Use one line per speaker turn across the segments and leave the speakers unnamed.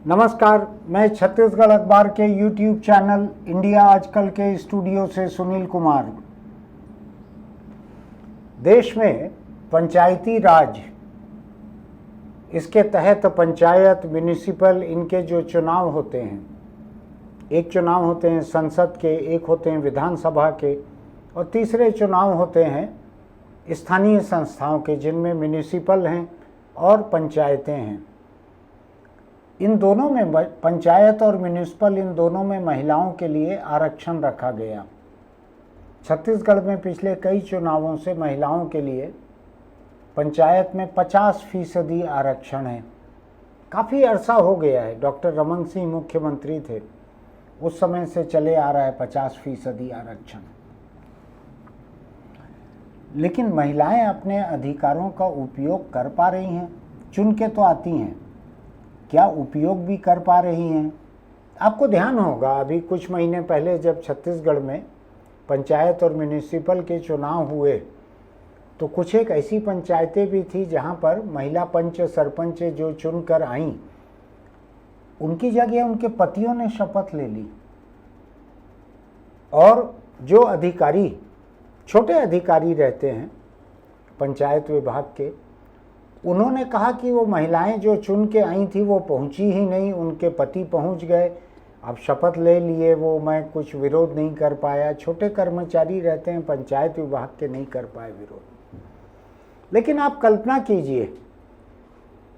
नमस्कार, मैं छत्तीसगढ़ अखबार के YouTube चैनल इंडिया आजकल के स्टूडियो से सुनील कुमार। देश में पंचायती राज, इसके तहत पंचायत, म्यूनिसिपल, इनके जो चुनाव होते हैं, एक चुनाव होते हैं संसद के, एक होते हैं विधानसभा के और तीसरे चुनाव होते हैं स्थानीय संस्थाओं के, जिनमें म्यूनिसिपल हैं और पंचायतें हैं। इन दोनों में, पंचायत और म्यूनिसिपल, इन दोनों में महिलाओं के लिए आरक्षण रखा गया। छत्तीसगढ़ में पिछले कई चुनावों से महिलाओं के लिए पंचायत में 50% आरक्षण है। काफ़ी अरसा हो गया है, डॉक्टर रमन सिंह मुख्यमंत्री थे उस समय से चले आ रहा है 50% आरक्षण। लेकिन महिलाएं अपने अधिकारों का उपयोग कर पा रही हैं? चुन के तो आती हैं, क्या उपयोग भी कर पा रही हैं? आपको ध्यान होगा, अभी कुछ महीने पहले जब छत्तीसगढ़ में पंचायत और म्यूनिसिपल के चुनाव हुए तो कुछ एक ऐसी पंचायतें भी थी जहां पर महिला पंच सरपंच जो चुनकर आईं, उनकी जगह उनके पतियों ने शपथ ले ली। और जो अधिकारी, छोटे अधिकारी रहते हैं पंचायत विभाग के, उन्होंने कहा कि वो महिलाएं जो चुन के आई थी वो पहुंची ही नहीं, उनके पति पहुंच गए। अब शपथ ले लिए वो, मैं कुछ विरोध नहीं कर पाया। छोटे कर्मचारी रहते हैं पंचायत विभाग के, नहीं कर पाए विरोध। लेकिन आप कल्पना कीजिए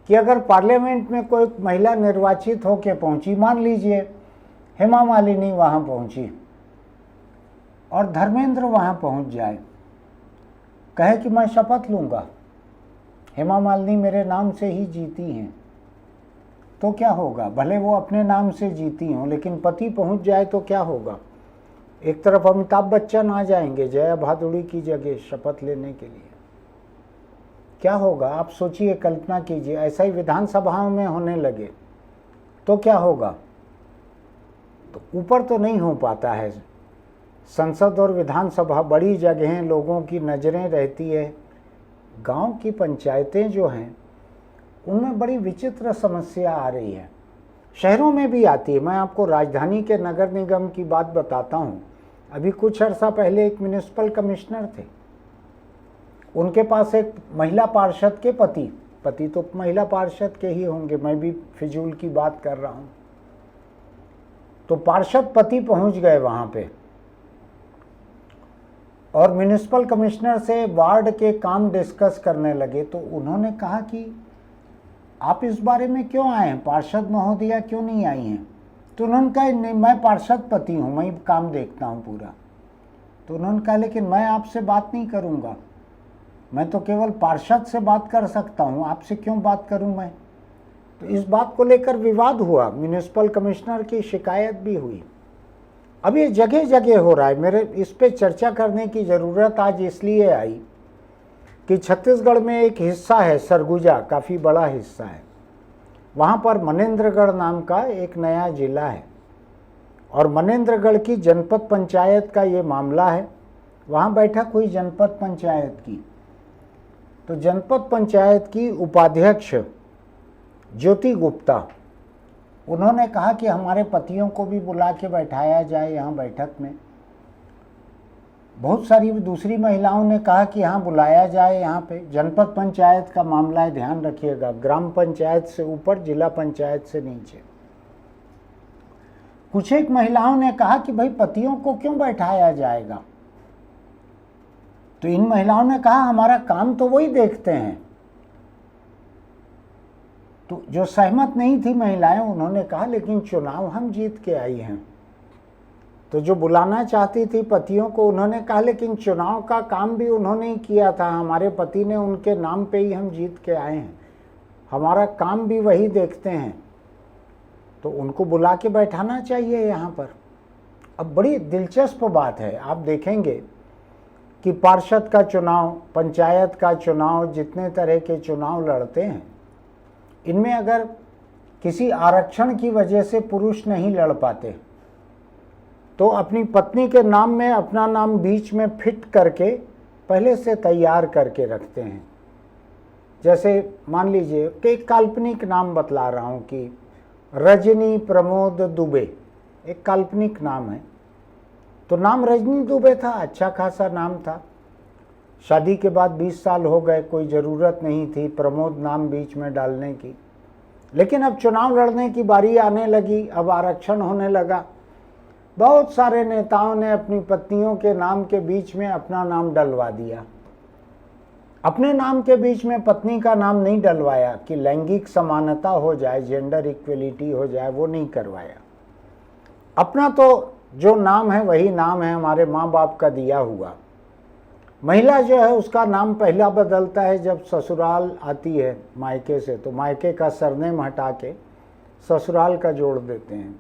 कि अगर पार्लियामेंट में कोई महिला निर्वाचित होकर पहुंची, मान लीजिए हेमा मालिनी वहां पहुंची और धर्मेंद्र वहां पहुंच जाए, कहे कि मैं शपथ लूंगा, हेमा मालिनी मेरे नाम से ही जीती हैं, तो क्या होगा? भले वो अपने नाम से जीती हों, लेकिन पति पहुंच जाए तो क्या होगा? एक तरफ अमिताभ बच्चन आ जाएंगे जया भादुड़ी की जगह शपथ लेने के लिए। क्या होगा? आप सोचिए, कल्पना कीजिए, ऐसा ही विधानसभाओं में होने लगे तो क्या होगा? तो ऊपर तो नहीं हो पाता है। संसद और विधानसभा बड़ी जगहें, लोगों की नज़रें रहती है। गांव की पंचायतें जो हैं उनमें बड़ी विचित्र समस्या आ रही है। शहरों में भी आती है। मैं आपको राजधानी के नगर निगम की बात बताता हूं। अभी कुछ अर्सा पहले एक म्युनिसिपल कमिश्नर थे, उनके पास एक महिला पार्षद के पति तो महिला पार्षद के ही होंगे, मैं भी फिजूल की बात कर रहा हूं। तो पार्षद पति पहुंच गए वहां पे और म्युनिसिपल कमिश्नर से वार्ड के काम डिस्कस करने लगे। तो उन्होंने कहा कि आप इस बारे में क्यों आए हैं, पार्षद महोदया क्यों नहीं आई हैं? तो उन्होंने कहा नहीं, मैं पार्षद पति हूँ, मैं काम देखता हूँ पूरा। तो उन्होंने कहा लेकिन मैं आपसे बात नहीं करूँगा, मैं तो केवल पार्षद से बात कर सकता हूँ, आपसे क्यों बात करूँ मैं? तो इस बात को लेकर विवाद हुआ, म्युनिसिपल कमिश्नर की शिकायत भी हुई। अब ये जगह जगह हो रहा है। मेरे इस पे चर्चा करने की ज़रूरत आज इसलिए आई कि छत्तीसगढ़ में एक हिस्सा है सरगुजा, काफ़ी बड़ा हिस्सा है। वहाँ पर मनेंद्रगढ़ नाम का एक नया जिला है और मनेंद्रगढ़ की जनपद पंचायत का ये मामला है। वहाँ बैठक हुई जनपद पंचायत की। तो जनपद पंचायत की उपाध्यक्ष ज्योति गुप्ता, उन्होंने कहा कि हमारे पतियों को भी बुला के बैठाया जाए यहाँ बैठक में। बहुत सारी दूसरी महिलाओं ने कहा कि हाँ बुलाया जाए यहाँ पे। जनपद पंचायत का मामला है, ध्यान रखिएगा, ग्राम पंचायत से ऊपर, जिला पंचायत से नीचे। कुछ एक महिलाओं ने कहा कि भाई पतियों को क्यों बैठाया जाएगा? तो इन महिलाओं ने कहा हमारा काम तो वही देखते हैं। तो जो सहमत नहीं थी महिलाएं, उन्होंने कहा लेकिन चुनाव हम जीत के आई हैं। तो जो बुलाना चाहती थी पतियों को, उन्होंने कहा लेकिन चुनाव का काम भी उन्होंने ही किया था, हमारे पति ने, उनके नाम पे ही हम जीत के आए हैं, हमारा काम भी वही देखते हैं, तो उनको बुला के बैठाना चाहिए यहाँ पर। अब बड़ी दिलचस्प बात है, आप देखेंगे कि पार्षद का चुनाव, पंचायत का चुनाव, जितने तरह के चुनाव लड़ते हैं, इनमें अगर किसी आरक्षण की वजह से पुरुष नहीं लड़ पाते तो अपनी पत्नी के नाम में अपना नाम बीच में फिट करके पहले से तैयार करके रखते हैं। जैसे मान लीजिए कि एक काल्पनिक नाम बतला रहा हूँ कि रजनी प्रमोद दुबे, एक काल्पनिक नाम है। तो नाम रजनी दुबे था, अच्छा खासा नाम था। शादी के बाद 20 साल हो गए, कोई ज़रूरत नहीं थी प्रमोद नाम बीच में डालने की। लेकिन अब चुनाव लड़ने की बारी आने लगी, अब आरक्षण होने लगा। बहुत सारे नेताओं ने अपनी पत्नियों के नाम के बीच में अपना नाम डलवा दिया। अपने नाम के बीच में पत्नी का नाम नहीं डलवाया कि लैंगिक समानता हो जाए, जेंडर इक्वलिटी हो जाए, वो नहीं करवाया। अपना तो जो नाम है वही नाम है, हमारे माँ बाप का दिया हुआ। महिला जो है उसका नाम पहला बदलता है जब ससुराल आती है मायके से, तो मायके का सरनेम हटा के ससुराल का जोड़ देते हैं।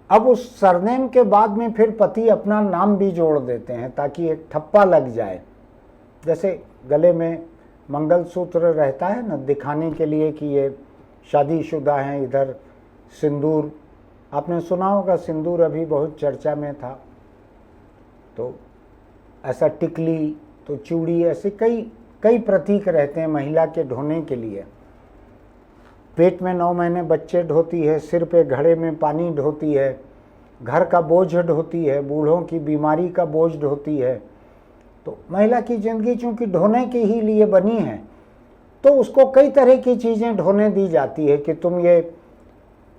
अब उस सरनेम के बाद में फिर पति अपना नाम भी जोड़ देते हैं ताकि एक ठप्पा लग जाए। जैसे गले में मंगलसूत्र रहता है ना, दिखाने के लिए कि ये शादीशुदा हैं। इधर सिंदूर, आपने सुना होगा सिंदूर अभी बहुत चर्चा में था। तो ऐसा टिकली, तो चूड़ी, ऐसे कई प्रतीक रहते हैं महिला के ढोने के लिए। पेट में 9 महीने बच्चे ढोती है, सिर पे घड़े में पानी ढोती है, घर का बोझ ढोती है, बूढ़ों की बीमारी का बोझ ढोती है। तो महिला की ज़िंदगी चूँकि ढोने के ही लिए बनी है, तो उसको कई तरह की चीज़ें ढोने दी जाती है कि तुम ये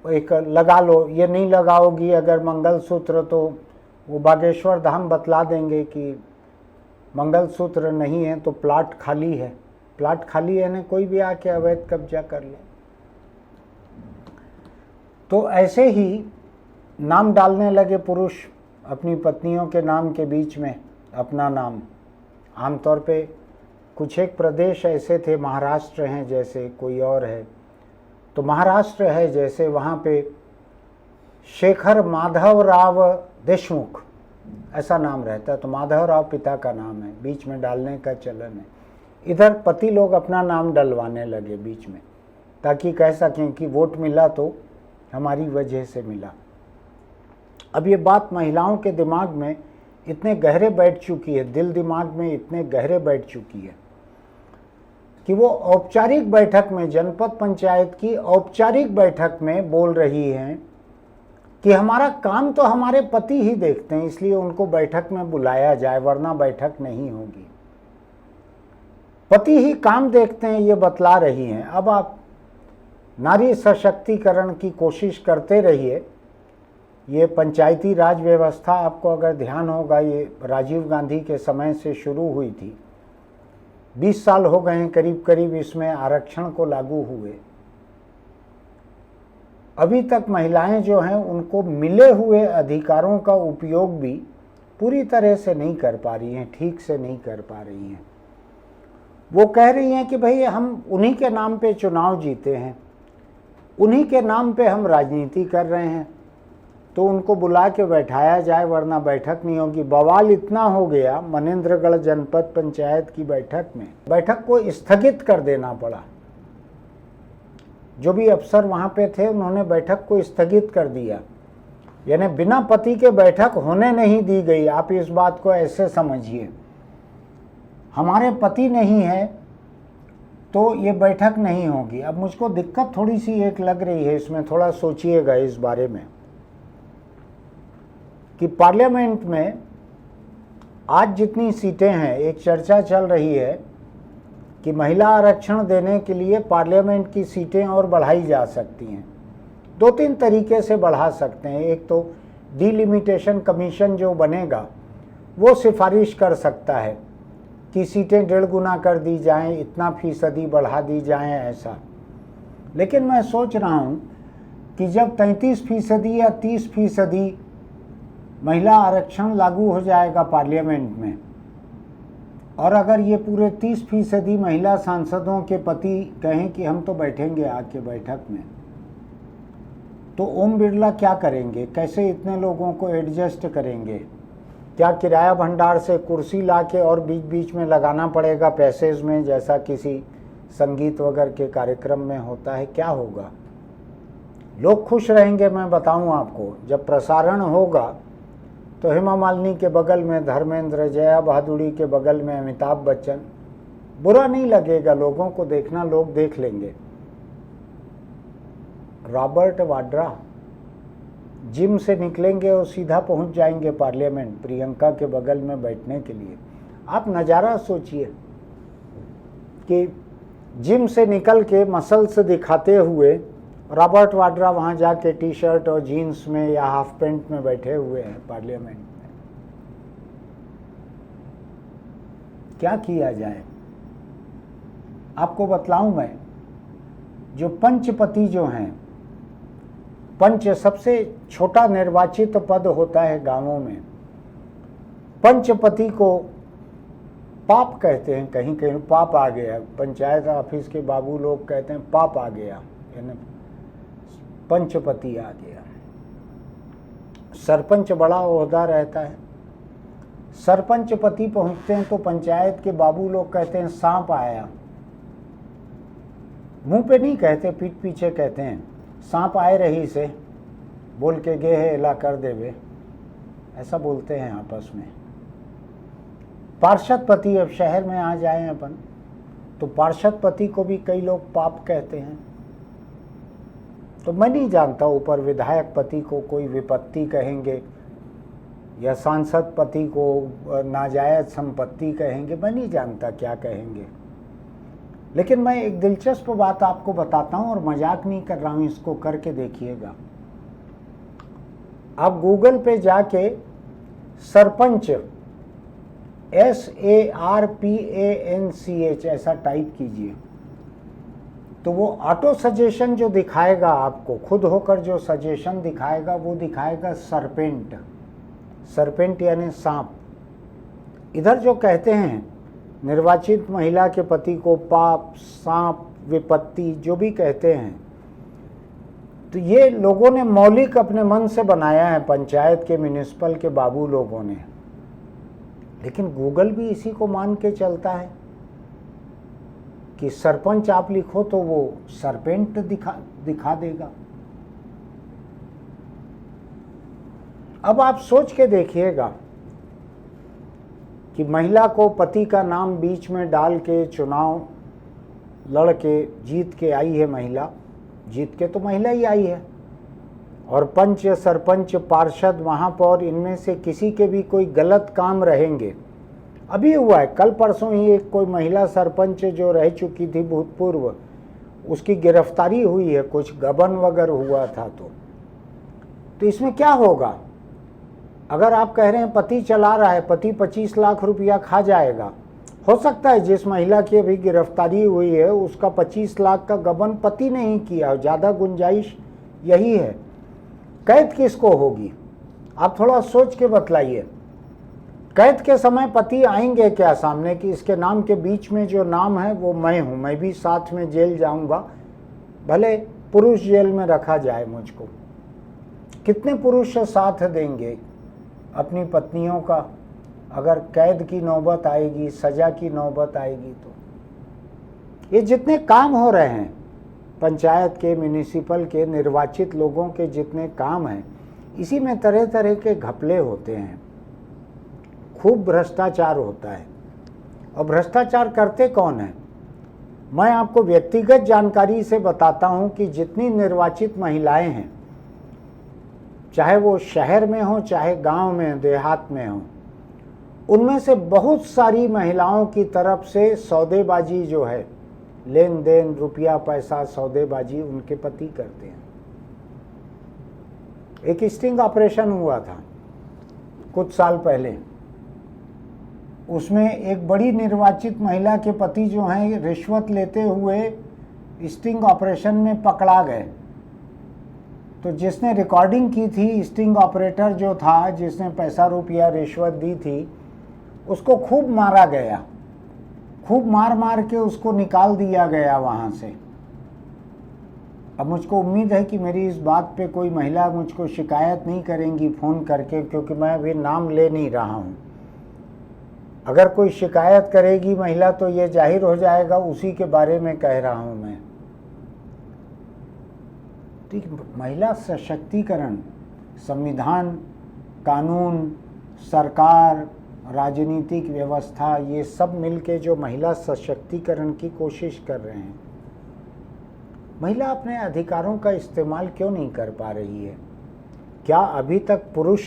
एक लगा लो, ये नहीं लगाओगी अगर मंगलसूत्र तो वो बागेश्वर धाम बतला देंगे कि मंगलसूत्र नहीं है तो प्लाट खाली है। प्लाट खाली है ना, कोई भी आके अवैध कब्जा कर ले। तो ऐसे ही नाम डालने लगे पुरुष अपनी पत्नियों के नाम के बीच में अपना नाम। आमतौर पे कुछ एक प्रदेश ऐसे थे, महाराष्ट्र हैं जैसे, कोई और है तो महाराष्ट्र है जैसे, वहाँ पे शेखर माधवराव देशमुख ऐसा नाम रहता है। तो माधवराव पिता का नाम है, बीच में डालने का चलन है। इधर पति लोग अपना नाम डलवाने लगे बीच में ताकि कह सकें कि वोट मिला तो हमारी वजह से मिला। अब ये बात महिलाओं के दिमाग में इतने गहरे बैठ चुकी है, दिल दिमाग में इतने गहरे बैठ चुकी है कि वो औपचारिक बैठक में, जनपद पंचायत की औपचारिक बैठक में बोल रही हैं कि हमारा काम तो हमारे पति ही देखते हैं, इसलिए उनको बैठक में बुलाया जाए वरना बैठक नहीं होगी। पति ही काम देखते हैं ये बतला रही हैं। अब आप नारी सशक्तिकरण की कोशिश करते रहिए। ये पंचायती राज व्यवस्था, आपको अगर ध्यान होगा, ये राजीव गांधी के समय से शुरू हुई थी। 20 साल हो गए हैं करीब करीब इसमें आरक्षण को लागू हुए। अभी तक महिलाएं जो हैं उनको मिले हुए अधिकारों का उपयोग भी पूरी तरह से नहीं कर पा रही हैं, ठीक से नहीं कर पा रही हैं। वो कह रही हैं कि भाई हम उन्हीं के नाम पे चुनाव जीते हैं, उन्हीं के नाम पे हम राजनीति कर रहे हैं, तो उनको बुला के बैठाया जाए वरना बैठक नहीं होगी। बवाल इतना हो गया मनेंद्रगढ़ जनपद पंचायत की बैठक में, बैठक को स्थगित कर देना पड़ा। जो भी अफसर वहाँ पे थे उन्होंने बैठक को स्थगित कर दिया, यानी बिना पति के बैठक होने नहीं दी गई। आप इस बात को ऐसे समझिए, हमारे पति नहीं है तो ये बैठक नहीं होगी। अब मुझको दिक्कत थोड़ी सी एक लग रही है इसमें, थोड़ा सोचिएगा इस बारे में कि पार्लियामेंट में आज जितनी सीटें हैं, एक चर्चा चल रही है कि महिला आरक्षण देने के लिए पार्लियामेंट की सीटें और बढ़ाई जा सकती हैं। 2-3 तरीके से बढ़ा सकते हैं। एक तो डिलिमिटेशन कमीशन जो बनेगा वो सिफारिश कर सकता है कि सीटें 1.5 गुना कर दी जाएं, इतना फीसदी बढ़ा दी जाएं, ऐसा। लेकिन मैं सोच रहा हूं कि जब 33% या 30% महिला आरक्षण लागू हो जाएगा पार्लियामेंट में, और अगर ये पूरे 30% महिला सांसदों के पति कहें कि हम तो बैठेंगे आके बैठक में, तो ओम बिरला क्या करेंगे? कैसे इतने लोगों को एडजस्ट करेंगे? क्या किराया भंडार से कुर्सी लाके और बीच बीच में लगाना पड़ेगा पैसेज में, जैसा किसी संगीत वगैरह के कार्यक्रम में होता है? क्या होगा? लोग खुश रहेंगे, मैं बताऊं आपको। जब प्रसारण होगा तो हेमा मालिनी के बगल में धर्मेंद्र, जया बहादुरी के बगल में अमिताभ बच्चन, बुरा नहीं लगेगा लोगों को देखना, लोग देख लेंगे। रॉबर्ट वाड्रा जिम से निकलेंगे और सीधा पहुंच जाएंगे पार्लियामेंट प्रियंका के बगल में बैठने के लिए। आप नज़ारा सोचिए कि जिम से निकल के मसल्स दिखाते हुए रॉबर्ट वाड्रा वहाँ जाके टी शर्ट और जीन्स में या हाफ पैंट में बैठे हुए हैं पार्लियामेंट में। क्या किया जाए? आपको बतलाऊं मैं, जो पंचपति जो हैं, पंच सबसे छोटा निर्वाचित पद होता है गांवों में। पंचपति को पाप कहते हैं, कहीं कहीं पाप आ गया। पंचायत ऑफिस के बाबू लोग कहते हैं पाप आ गया, यानी पंचपति आ गया। सरपंच बड़ा ओहदा रहता है, सरपंच पति पहुंचते हैं तो पंचायत के बाबू लोग कहते हैं सांप आया। मुंह पे नहीं कहते, पीठ पीछे कहते हैं सांप आए रही से, बोल के गे है एला कर देवे, ऐसा बोलते हैं आपस में। पार्षद पति, अब शहर में आ जाए अपन तो पार्षद पति को भी कई लोग पाप कहते हैं। तो मैं नहीं जानता ऊपर विधायक पति को कोई विपत्ति कहेंगे या सांसद पति को नाजायज संपत्ति कहेंगे, मैं नहीं जानता क्या कहेंगे। लेकिन मैं एक दिलचस्प बात आपको बताता हूं और मजाक नहीं कर रहा हूं, इसको करके देखिएगा। आप गूगल पे जाके सरपंच SARPANCH ऐसा टाइप कीजिए तो वो ऑटो सजेशन जो दिखाएगा आपको, खुद होकर जो सजेशन दिखाएगा वो दिखाएगा सरपेंट। सरपेंट यानी सांप। इधर जो कहते हैं निर्वाचित महिला के पति को पाप, सांप, विपत्ति जो भी कहते हैं, तो ये लोगों ने मौलिक अपने मन से बनाया है, पंचायत के म्युनिसिपल के बाबू लोगों ने। लेकिन गूगल भी इसी को मान के चलता है कि सरपंच आप लिखो तो वो सरपेंट दिखा देगा। अब आप सोच के देखिएगा कि महिला को पति का नाम बीच में डाल के चुनाव लड़ के जीत के आई है महिला, जीत के तो महिला ही आई है, और पंच, सरपंच, पार्षद, महापौर, इनमें से किसी के भी कोई गलत काम रहेंगे। अभी हुआ है, कल परसों ही एक कोई महिला सरपंच जो रह चुकी थी भूतपूर्व, उसकी गिरफ्तारी हुई है, कुछ गबन वगैरह हुआ था। तो इसमें क्या होगा? अगर आप कह रहे हैं पति चला रहा है, पति 25 लाख रुपया खा जाएगा, हो सकता है जिस महिला की अभी गिरफ्तारी हुई है उसका 25 लाख का गबन पति ने ही किया, ज़्यादा गुंजाइश यही है। कैद किसको होगी? आप थोड़ा सोच के बतलाइए। कैद के समय पति आएंगे क्या सामने कि इसके नाम के बीच में जो नाम है वो मैं हूँ, मैं भी साथ में जेल जाऊँगा, भले पुरुष जेल में रखा जाए मुझको। कितने पुरुष साथ देंगे अपनी पत्नियों का अगर कैद की नौबत आएगी, सजा की नौबत आएगी? तो ये जितने काम हो रहे हैं पंचायत के, म्युनिसिपल के, निर्वाचित लोगों के जितने काम हैं, इसी में तरह तरह के घपले होते हैं, खूब भ्रष्टाचार होता है। और भ्रष्टाचार करते कौन है? मैं आपको व्यक्तिगत जानकारी से बताता हूं कि जितनी निर्वाचित महिलाएं हैं, चाहे वो शहर में हो चाहे गांव में, देहात में हो, उनमें से बहुत सारी महिलाओं की तरफ से सौदेबाजी जो है, लेन देन, रुपया पैसा, सौदेबाजी उनके पति करते हैं। एक स्टिंग ऑपरेशन हुआ था कुछ साल पहले, उसमें एक बड़ी निर्वाचित महिला के पति जो हैं रिश्वत लेते हुए स्टिंग ऑपरेशन में पकड़ा गए। तो जिसने रिकॉर्डिंग की थी, स्टिंग ऑपरेटर जो था, जिसने पैसा रुपया रिश्वत दी थी, उसको खूब मारा गया, खूब मार मार के उसको निकाल दिया गया वहाँ से। अब मुझको उम्मीद है कि मेरी इस बात पे कोई महिला मुझको शिकायत नहीं करेंगी फ़ोन करके, क्योंकि मैं अभी नाम ले नहीं रहा हूँ। अगर कोई शिकायत करेगी महिला तो ये जाहिर हो जाएगा उसी के बारे में कह रहा हूँ मैं। ठीक, महिला सशक्तिकरण, संविधान, कानून, सरकार, राजनीतिक व्यवस्था, ये सब मिलके जो महिला सशक्तिकरण की कोशिश कर रहे हैं, महिला अपने अधिकारों का इस्तेमाल क्यों नहीं कर पा रही है? क्या अभी तक पुरुष,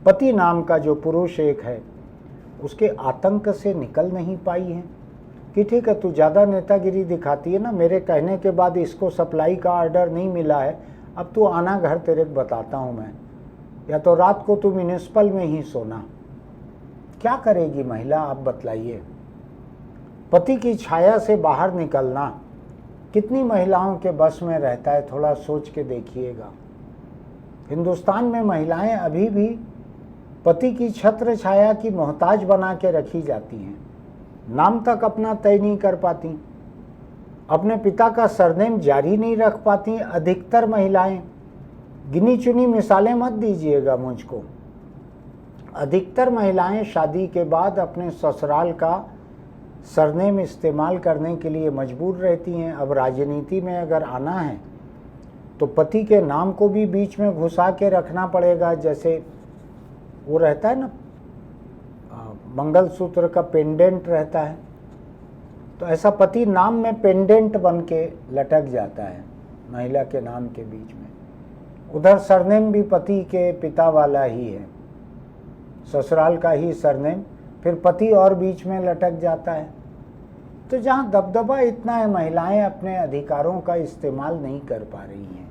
पति नाम का जो पुरुष एक है, उसके आतंक से निकल नहीं पाई है कि ठीक है तू ज़्यादा नेतागिरी दिखाती है ना, मेरे कहने के बाद इसको सप्लाई का ऑर्डर नहीं मिला है, अब तू आना घर, तेरे को बताता हूँ मैं, या तो रात को तू म्यूनिसिपल में ही सोना। क्या करेगी महिला, आप बतलाइए। पति की छाया से बाहर निकलना कितनी महिलाओं के बस में रहता है, थोड़ा सोच के देखिएगा। हिंदुस्तान में महिलाएं अभी भी पति की छत्र छाया की मोहताज बना के रखी जाती हैं, नाम तक अपना तय नहीं कर पाती, अपने पिता का सरनेम जारी नहीं रख पाती अधिकतर महिलाएं। गिनी चुनी मिसालें मत दीजिएगा मुझको। अधिकतर महिलाएं शादी के बाद अपने ससुराल का सरनेम इस्तेमाल करने के लिए मजबूर रहती हैं। अब राजनीति में अगर आना है तो पति के नाम को भी बीच में घुसा के रखना पड़ेगा। जैसे वो रहता है ना, मंगलसूत्र का पेंडेंट रहता है, तो ऐसा पति नाम में पेंडेंट बन के लटक जाता है महिला के नाम के बीच में। उधर सरनेम भी पति के पिता वाला ही है, ससुराल का ही सरनेम, फिर पति और बीच में लटक जाता है। तो जहाँ दबदबा इतना है, महिलाएं अपने अधिकारों का इस्तेमाल नहीं कर पा रही हैं।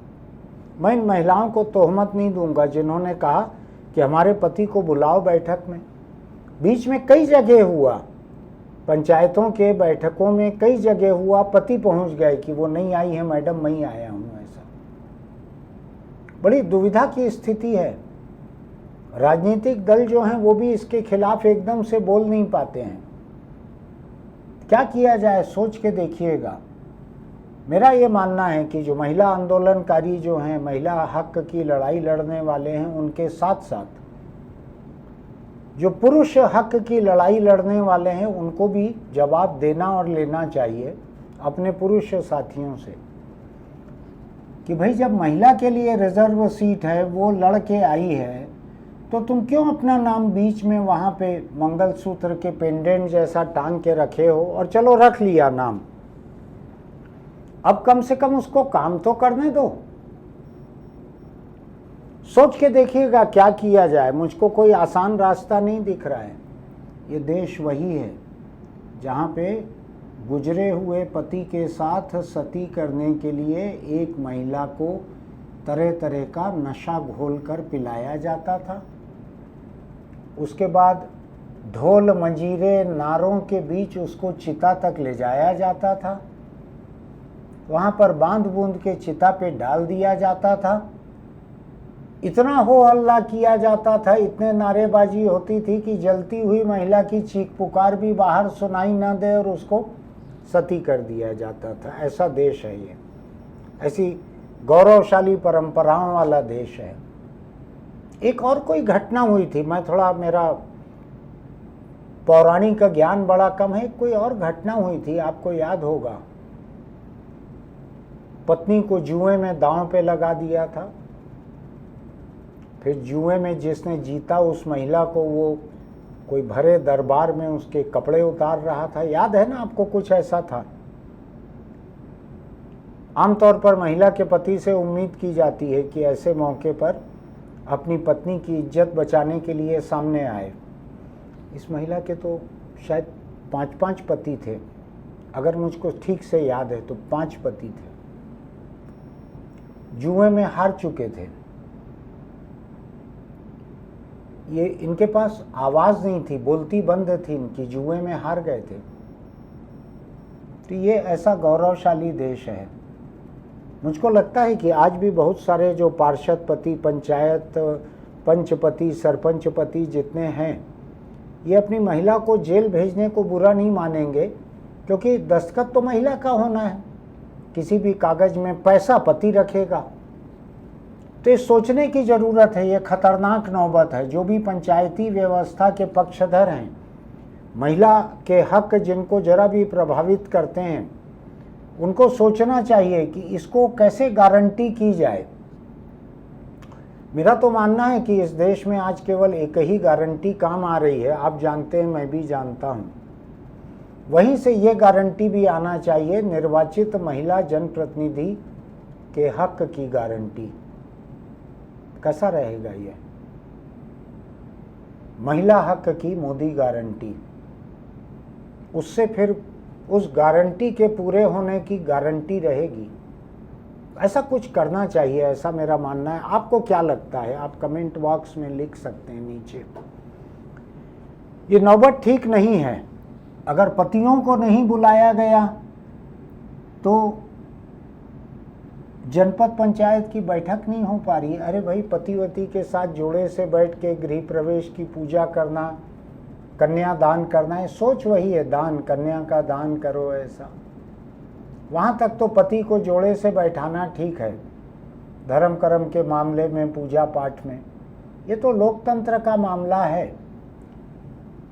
मैं इन महिलाओं को तोहमत नहीं दूंगा जिन्होंने कहा कि हमारे पति को बुलाओ बैठक में। बीच में कई जगह हुआ, पंचायतों के बैठकों में कई जगह हुआ, पति पहुंच गए कि वो नहीं आई है मैडम, मैं ही आया हूं। ऐसा बड़ी दुविधा की स्थिति है। राजनीतिक दल जो हैं वो भी इसके खिलाफ एकदम से बोल नहीं पाते हैं। क्या किया जाए, सोच के देखिएगा। मेरा ये मानना है कि जो महिला आंदोलनकारी जो हैं, महिला हक की लड़ाई लड़ने वाले हैं, उनके साथ साथ जो पुरुष हक की लड़ाई लड़ने वाले हैं, उनको भी जवाब देना और लेना चाहिए अपने पुरुष साथियों से कि भाई जब महिला के लिए रिजर्व सीट है, वो लड़ के आई है, तो तुम क्यों अपना नाम बीच में वहाँ पे मंगलसूत्र के पेंडेंट जैसा टांग के रखे हो? और चलो रख लिया नाम, अब कम से कम उसको काम तो करने दो। सोच के देखिएगा क्या किया जाए। मुझको कोई आसान रास्ता नहीं दिख रहा है। ये देश वही है जहाँ पे गुजरे हुए पति के साथ सती करने के लिए एक महिला को तरह तरह का नशा घोलकर पिलाया जाता था। उसके बाद ढोल मंजीरे नारों के बीच उसको चिता तक ले जाया जाता था, वहाँ पर बांध बूंद के चिता पे डाल दिया जाता था। इतना हो हल्ला किया जाता था, इतने नारेबाजी होती थी कि जलती हुई महिला की चीख पुकार भी बाहर सुनाई ना दे और उसको सती कर दिया जाता था। ऐसा देश है ये, ऐसी गौरवशाली परंपराओं वाला देश है। एक और कोई घटना हुई थी, मैं थोड़ा, मेरा पौराणिक का ज्ञान बड़ा कम है, कोई और घटना हुई थी, आपको याद होगा। पत्नी को जुए में दांव पे लगा दिया था, फिर जुए में जिसने जीता उस महिला को वो कोई भरे दरबार में उसके कपड़े उतार रहा था। याद है ना आपको, कुछ ऐसा था। आमतौर पर महिला के पति से उम्मीद की जाती है कि ऐसे मौके पर अपनी पत्नी की इज्जत बचाने के लिए सामने आए। इस महिला के तो शायद 5 पति थे, अगर मुझको ठीक से याद है तो 5 पति थे। जुए में हार चुके थे। ये इनके पास आवाज़ नहीं थी, बोलती बंद थी इनकी, जुए में हार गए थे। तो ये ऐसा गौरवशाली देश है। मुझको लगता है कि आज भी बहुत सारे जो पार्षद पति, पंचायत पंचपति, सरपंच पति जितने हैं, ये अपनी महिला को जेल भेजने को बुरा नहीं मानेंगे, क्योंकि दस्तखत तो महिला का होना है किसी भी कागज़ में, पैसा पति रखेगा। तो ये सोचने की ज़रूरत है, ये खतरनाक नौबत है। जो भी पंचायती व्यवस्था के पक्षधर हैं, महिला के हक जिनको जरा भी प्रभावित करते हैं, उनको सोचना चाहिए कि इसको कैसे गारंटी की जाए। मेरा तो मानना है कि इस देश में आज केवल एक ही गारंटी काम आ रही है। आप जानते हैं, मैं भी जानता हूँ वहीं से ये गारंटी भी आना चाहिए, निर्वाचित महिला जनप्रतिनिधि के हक की गारंटी। कैसा रहेगा ये? महिला हक की मोदी गारंटी, उससे फिर उस गारंटी के पूरे होने की गारंटी रहेगी। ऐसा कुछ करना चाहिए, ऐसा मेरा मानना है। आपको क्या लगता है? आप कमेंट बॉक्स में लिख सकते हैं नीचे। ये नौबत ठीक नहीं है। अगर पतियों को नहीं बुलाया गया तो जनपद पंचायत की बैठक नहीं हो पा रही। अरे भाई, पतिवती के साथ जोड़े से बैठ के गृह प्रवेश की पूजा करना, कन्या दान करना है, सोच वही है, दान, कन्या का दान करो, ऐसा। वहाँ तक तो पति को जोड़े से बैठाना ठीक है, धर्म कर्म के मामले में, पूजा पाठ में। ये तो लोकतंत्र का मामला है।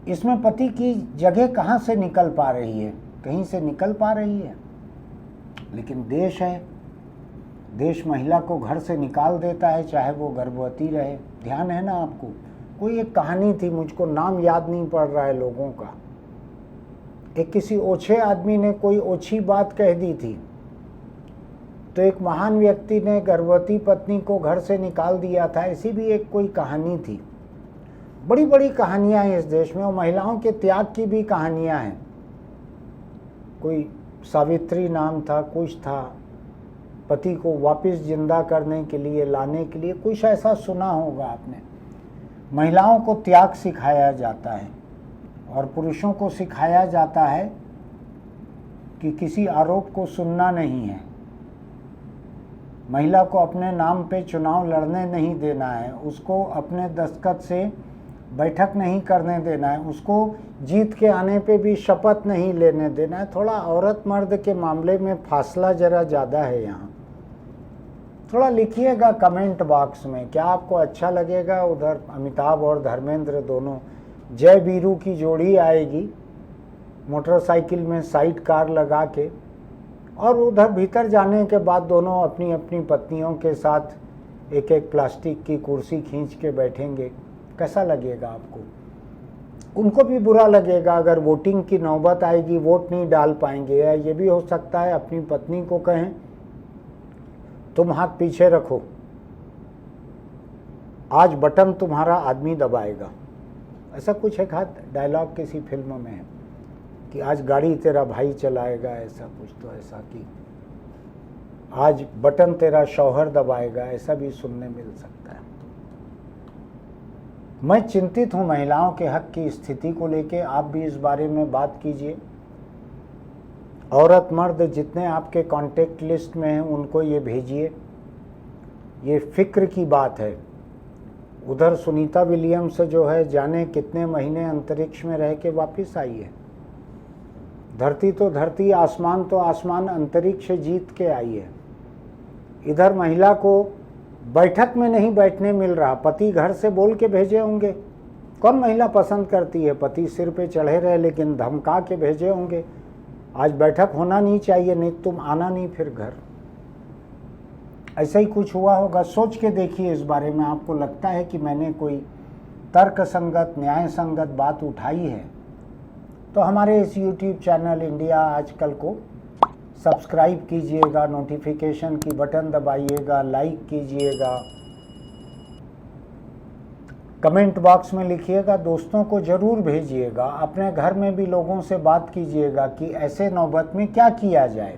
इसमें पति की जगह कहाँ से निकल पा रही है? कहीं से निकल पा रही है। लेकिन देश है, देश महिला को घर से निकाल देता है, चाहे वो गर्भवती रहे। ध्यान है ना आपको? कोई एक कहानी थी, मुझको नाम याद नहीं पड़ रहा है लोगों का। एक किसी ओछे आदमी ने कोई ओछी बात कह दी थी, तो एक महान व्यक्ति ने गर्भवती पत्नी को घर से निकाल दिया था। ऐसी भी एक कोई कहानी थी। बड़ी बड़ी कहानियां हैं इस देश में, और महिलाओं के त्याग की भी कहानियां हैं। कोई सावित्री नाम था, कुछ था, पति को वापस जिंदा करने के लिए, लाने के लिए, कुछ ऐसा सुना होगा आपने। महिलाओं को त्याग सिखाया जाता है और पुरुषों को सिखाया जाता है कि किसी आरोप को सुनना नहीं है, महिला को अपने नाम पे चुनाव लड़ने नहीं देना है, उसको अपने दस्तखत से बैठक नहीं करने देना है, उसको जीत के आने पे भी शपथ नहीं लेने देना है। थोड़ा औरत मर्द के मामले में फासला जरा ज़्यादा है यहाँ। थोड़ा लिखिएगा कमेंट बॉक्स में, क्या आपको अच्छा लगेगा? उधर अमिताभ और धर्मेंद्र दोनों, जय वीरू की जोड़ी आएगी मोटरसाइकिल में साइड कार लगा के, और उधर भीतर जाने के बाद दोनों अपनी अपनी पत्नियों के साथ एक एक प्लास्टिक की कुर्सी खींच के बैठेंगे। कैसा लगेगा आपको? उनको भी बुरा लगेगा। अगर वोटिंग की नौबत आएगी, वोट नहीं डाल पाएंगे, या ये भी हो सकता है अपनी पत्नी को कहें तुम हाथ पीछे रखो, आज बटन तुम्हारा आदमी दबाएगा। ऐसा कुछ एक हाथ डायलॉग किसी फिल्म में है कि आज गाड़ी तेरा भाई चलाएगा, ऐसा कुछ। तो ऐसा कि आज बटन तेरा शौहर दबाएगा, ऐसा भी सुनने मिल सकता है। मैं चिंतित हूं महिलाओं के हक की स्थिति को लेके। आप भी इस बारे में बात कीजिए। औरत मर्द जितने आपके कांटेक्ट लिस्ट में हैं उनको ये भेजिए। ये फिक्र की बात है। उधर सुनीता विलियम्स जो है, जाने कितने महीने अंतरिक्ष में रह के वापस आई है। धरती तो धरती, आसमान तो आसमान, अंतरिक्ष जीत के आई है। इधर महिला को बैठक में नहीं बैठने मिल रहा, पति घर से बोल के भेजे होंगे। कौन महिला पसंद करती है पति सिर पे चढ़े रहे, लेकिन धमका के भेजे होंगे, आज बैठक होना नहीं चाहिए, नहीं तुम आना नहीं फिर घर। ऐसा ही कुछ हुआ होगा। सोच के देखिए इस बारे में। आपको लगता है कि मैंने कोई तर्क संगत, न्याय संगत बात उठाई है, तो हमारे इस YouTube चैनल इंडिया आजकल को सब्सक्राइब कीजिएगा, नोटिफिकेशन की बटन दबाइएगा, लाइक कीजिएगा, कमेंट बॉक्स में लिखिएगा, दोस्तों को ज़रूर भेजिएगा, अपने घर में भी लोगों से बात कीजिएगा कि ऐसे नौबत में क्या किया जाए,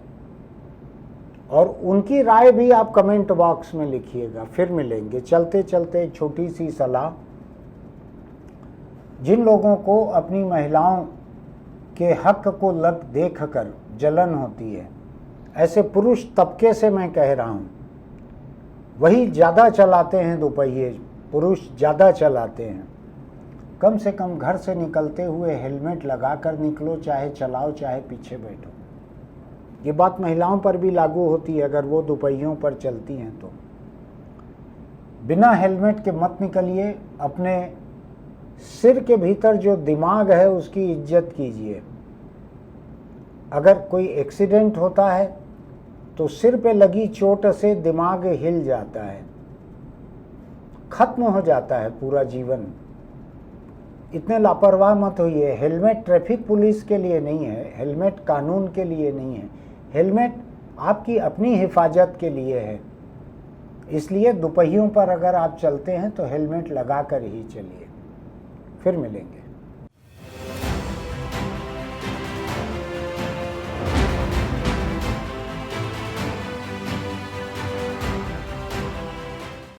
और उनकी राय भी आप कमेंट बॉक्स में लिखिएगा। फिर मिलेंगे। चलते चलते एक छोटी सी सलाह, जिन लोगों को अपनी महिलाओं के हक को देख कर जलन होती है, ऐसे पुरुष तबके से मैं कह रहा हूँ, वही ज़्यादा चलाते हैं दोपहिए, पुरुष ज़्यादा चलाते हैं। कम से कम घर से निकलते हुए हेलमेट लगा कर निकलो, चाहे चलाओ चाहे पीछे बैठो। ये बात महिलाओं पर भी लागू होती है अगर वो दोपहियों पर चलती हैं तो। बिना हेलमेट के मत निकलिए। अपने सिर के भीतर जो दिमाग है उसकी इज्जत कीजिए। अगर कोई एक्सीडेंट होता है तो सिर पे लगी चोट से दिमाग हिल जाता है, खत्म हो जाता है पूरा जीवन। इतने लापरवाह मत होइए। हेलमेट ट्रैफिक पुलिस के लिए नहीं है, हेलमेट कानून के लिए नहीं है, हेलमेट आपकी अपनी हिफाजत के लिए है। इसलिए दोपहियों पर अगर आप चलते हैं तो हेलमेट लगा कर ही चलिए। फिर मिलेंगे।